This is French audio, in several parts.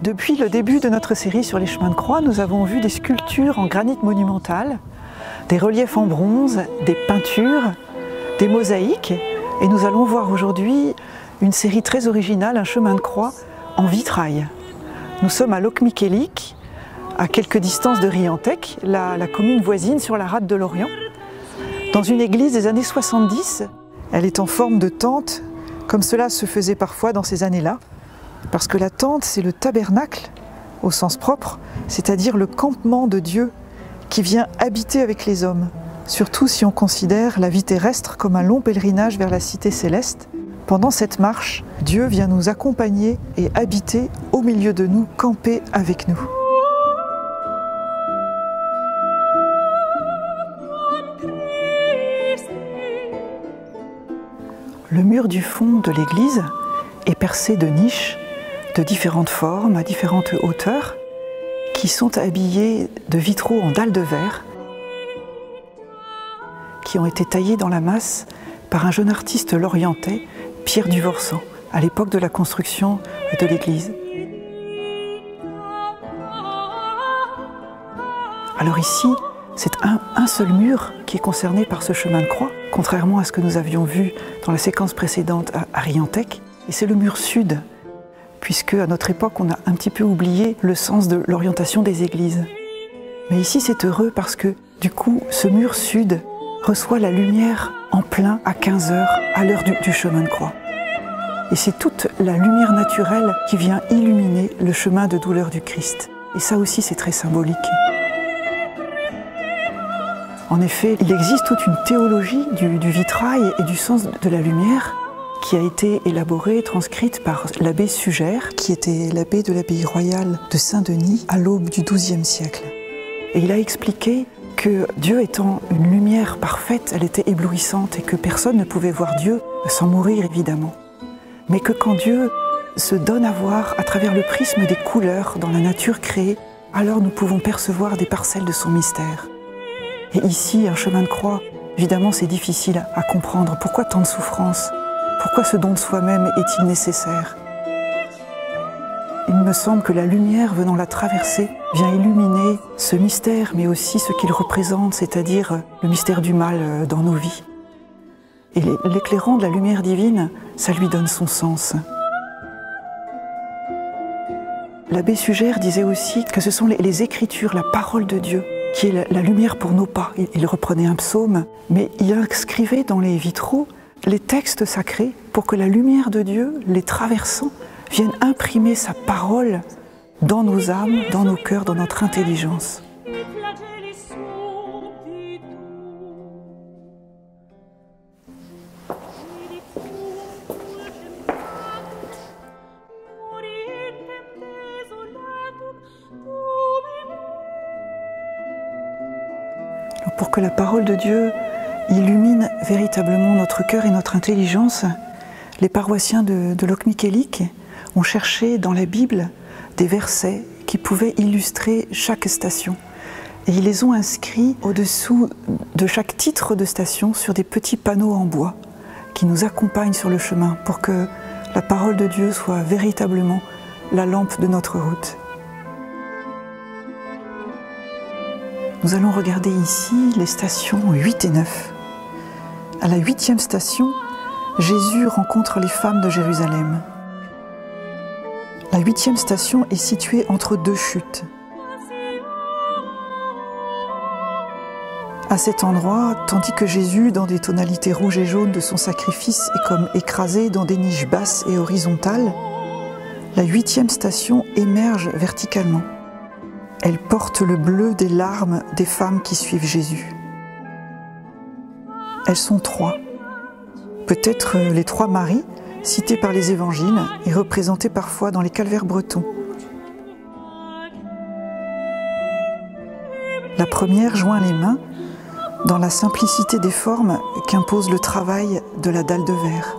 Depuis le début de notre série sur les chemins de croix, nous avons vu des sculptures en granit monumental, des reliefs en bronze, des peintures, des mosaïques, et nous allons voir aujourd'hui une série très originale, un chemin de croix en vitrail. Nous sommes à Locmiquélic, à quelques distances de Riantec, la commune voisine sur la rade de l'Orient, dans une église des années 70. Elle est en forme de tente, comme cela se faisait parfois dans ces années-là, parce que la tente, c'est le tabernacle, au sens propre, c'est-à-dire le campement de Dieu qui vient habiter avec les hommes, surtout si on considère la vie terrestre comme un long pèlerinage vers la cité céleste. Pendant cette marche, Dieu vient nous accompagner et habiter au milieu de nous, camper avec nous. Le mur du fond de l'église est percé de niches de différentes formes, à différentes hauteurs, qui sont habillées de vitraux en dalles de verre, qui ont été taillés dans la masse par un jeune artiste lorientais, Pierre Duvorsan, à l'époque de la construction de l'église. Alors ici, c'est un seul mur qui est concerné par ce chemin de croix, contrairement à ce que nous avions vu dans la séquence précédente à Riantec, et c'est le mur sud, puisque à notre époque on a un petit peu oublié le sens de l'orientation des églises. Mais ici c'est heureux parce que du coup ce mur sud reçoit la lumière en plein à 15 h, à l'heure du chemin de croix. Et c'est toute la lumière naturelle qui vient illuminer le chemin de douleur du Christ. Et ça aussi c'est très symbolique. En effet, il existe toute une théologie du vitrail et du sens de la lumière qui a été élaborée, transcrite par l'abbé Sugère, qui était l'abbé de l'abbaye royale de Saint-Denis à l'aube du XIIe siècle. Et il a expliqué que Dieu étant une lumière parfaite, elle était éblouissante et que personne ne pouvait voir Dieu sans mourir évidemment. Mais que quand Dieu se donne à voir à travers le prisme des couleurs dans la nature créée, alors nous pouvons percevoir des parcelles de son mystère. Et ici, un chemin de croix, évidemment c'est difficile à comprendre. Pourquoi tant de souffrance ? Pourquoi ce don de soi-même est-il nécessaire? Il me semble que la lumière venant la traverser vient illuminer ce mystère, mais aussi ce qu'il représente, c'est-à-dire le mystère du mal dans nos vies. Et l'éclairant de la lumière divine, ça lui donne son sens. L'abbé Sugère disait aussi que ce sont les Écritures, la parole de Dieu, qui est la lumière pour nos pas. Il reprenait un psaume, mais il inscrivait dans les vitraux les textes sacrés pour que la lumière de Dieu, les traversant, vienne imprimer sa parole dans nos âmes, dans nos cœurs, dans notre intelligence. Pour que la parole de Dieu illumine véritablement notre cœur et notre intelligence, les paroissiens de Locmiquélic ont cherché dans la Bible des versets qui pouvaient illustrer chaque station. Et ils les ont inscrits au-dessous de chaque titre de station sur des petits panneaux en bois qui nous accompagnent sur le chemin pour que la parole de Dieu soit véritablement la lampe de notre route. Nous allons regarder ici les stations 8 et 9. À la 8e station, Jésus rencontre les femmes de Jérusalem. La 8e station est située entre deux chutes. À cet endroit, tandis que Jésus, dans des tonalités rouges et jaunes de son sacrifice, est comme écrasé dans des niches basses et horizontales, la 8e station émerge verticalement. Elle porte le bleu des larmes des femmes qui suivent Jésus. Elles sont trois. Peut-être les trois Maries, citées par les évangiles et représentées parfois dans les calvaires bretons. La première joint les mains dans la simplicité des formes qu'impose le travail de la dalle de verre.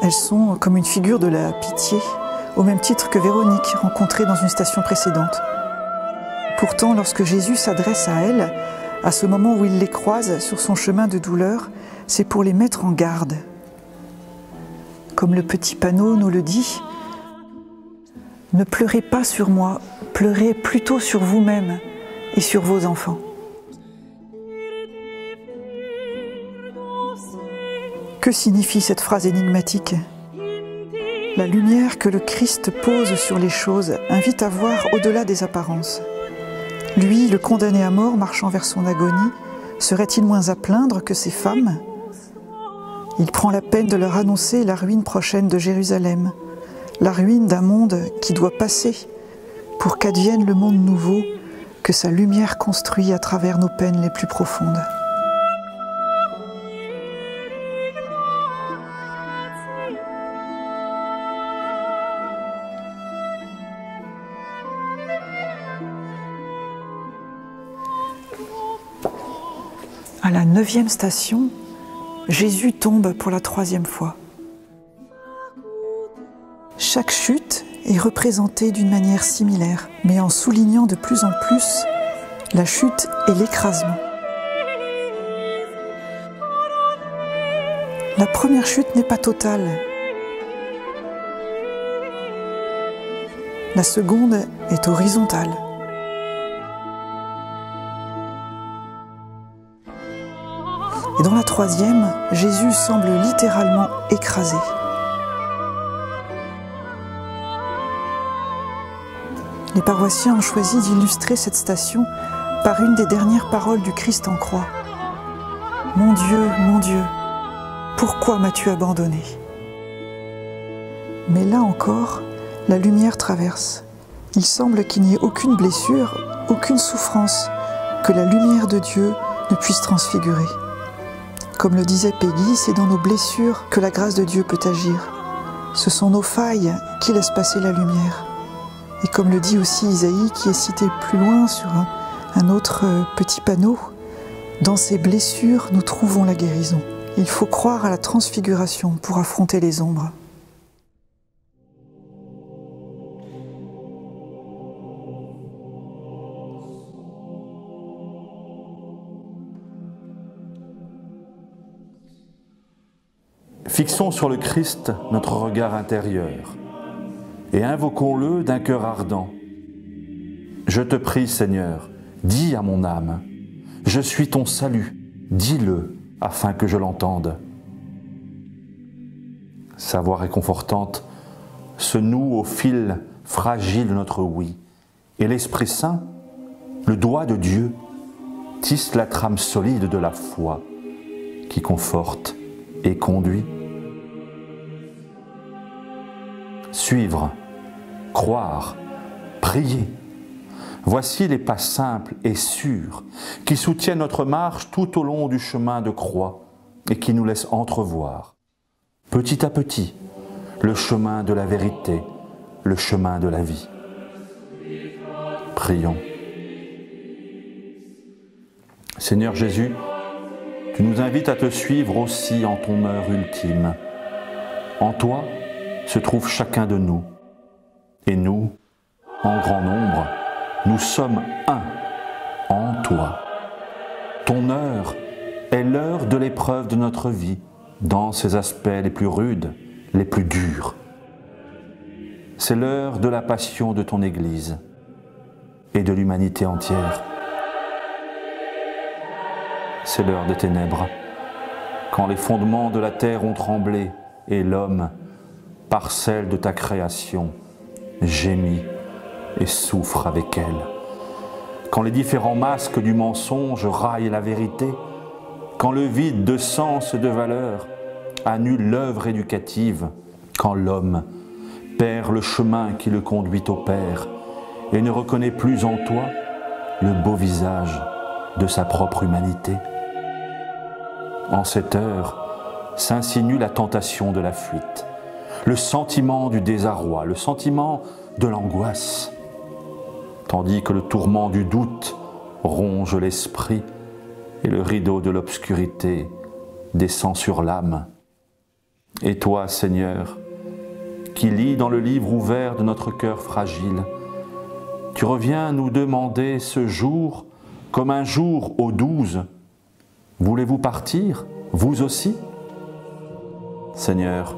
Elles sont comme une figure de la pitié, au même titre que Véronique, rencontrée dans une station précédente. Pourtant, lorsque Jésus s'adresse à elles, à ce moment où il les croise sur son chemin de douleur, c'est pour les mettre en garde. Comme le petit panneau nous le dit, Ne pleurez pas sur moi, pleurez plutôt sur vous-même et sur vos enfants. Que signifie cette phrase énigmatique ? La lumière que le Christ pose sur les choses invite à voir au-delà des apparences. Lui, le condamné à mort marchant vers son agonie, serait-il moins à plaindre que ces femmes ? Il prend la peine de leur annoncer la ruine prochaine de Jérusalem, la ruine d'un monde qui doit passer pour qu'advienne le monde nouveau que sa lumière construit à travers nos peines les plus profondes. À la 9e station, Jésus tombe pour la 3e fois. Chaque chute est représentée d'une manière similaire, mais en soulignant de plus en plus la chute et l'écrasement. La première chute n'est pas totale. La seconde est horizontale. Et dans la 3e, Jésus semble littéralement écrasé. Les paroissiens ont choisi d'illustrer cette station par une des dernières paroles du Christ en croix. « Mon Dieu, pourquoi m'as-tu abandonné ?» Mais là encore, la lumière traverse. Il semble qu'il n'y ait aucune blessure, aucune souffrance, que la lumière de Dieu ne puisse transfigurer. Comme le disait Peggy, c'est dans nos blessures que la grâce de Dieu peut agir. Ce sont nos failles qui laissent passer la lumière. Et comme le dit aussi Isaïe, qui est cité plus loin sur un autre petit panneau, dans ces blessures, nous trouvons la guérison. Il faut croire à la transfiguration pour affronter les ombres. Fixons sur le Christ notre regard intérieur et invoquons-le d'un cœur ardent. Je te prie, Seigneur, dis à mon âme, je suis ton salut, dis-le afin que je l'entende. Sa voix réconfortante se noue au fil fragile de notre oui, et l'Esprit Saint, le doigt de Dieu, tisse la trame solide de la foi qui conforte et conduit. Suivre, croire, prier. Voici les pas simples et sûrs qui soutiennent notre marche tout au long du chemin de croix et qui nous laissent entrevoir, petit à petit, le chemin de la vérité, le chemin de la vie. Prions. Seigneur Jésus, tu nous invites à te suivre aussi en ton heure ultime. En toi se trouve chacun de nous. Et nous, en grand nombre, nous sommes un en toi. Ton heure est l'heure de l'épreuve de notre vie, dans ses aspects les plus rudes, les plus durs. C'est l'heure de la passion de ton Église et de l'humanité entière. C'est l'heure des ténèbres, quand les fondements de la terre ont tremblé et l'homme, parcelle de ta création, gémit et souffre avec elle. Quand les différents masques du mensonge raillent la vérité, quand le vide de sens et de valeur annule l'œuvre éducative, quand l'homme perd le chemin qui le conduit au Père et ne reconnaît plus en toi le beau visage de sa propre humanité. En cette heure s'insinue la tentation de la fuite, le sentiment du désarroi, le sentiment de l'angoisse, tandis que le tourment du doute ronge l'esprit et le rideau de l'obscurité descend sur l'âme. Et toi, Seigneur, qui lis dans le livre ouvert de notre cœur fragile, tu reviens nous demander ce jour comme un jour aux 12. Voulez-vous partir, vous aussi? Seigneur,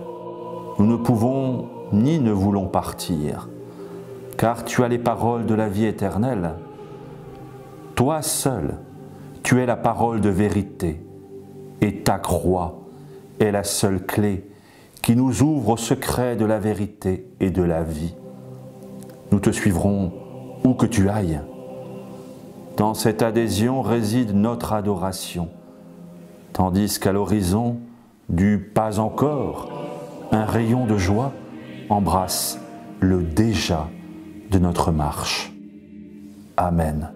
nous ne pouvons ni ne voulons partir. car tu as les paroles de la vie éternelle. Toi seul, tu es la parole de vérité, et ta croix est la seule clé qui nous ouvre au secret de la vérité et de la vie. Nous te suivrons où que tu ailles. Dans cette adhésion réside notre adoration, tandis qu'à l'horizon du pas encore, un rayon de joie embrasse le déjà de notre marche. Amen.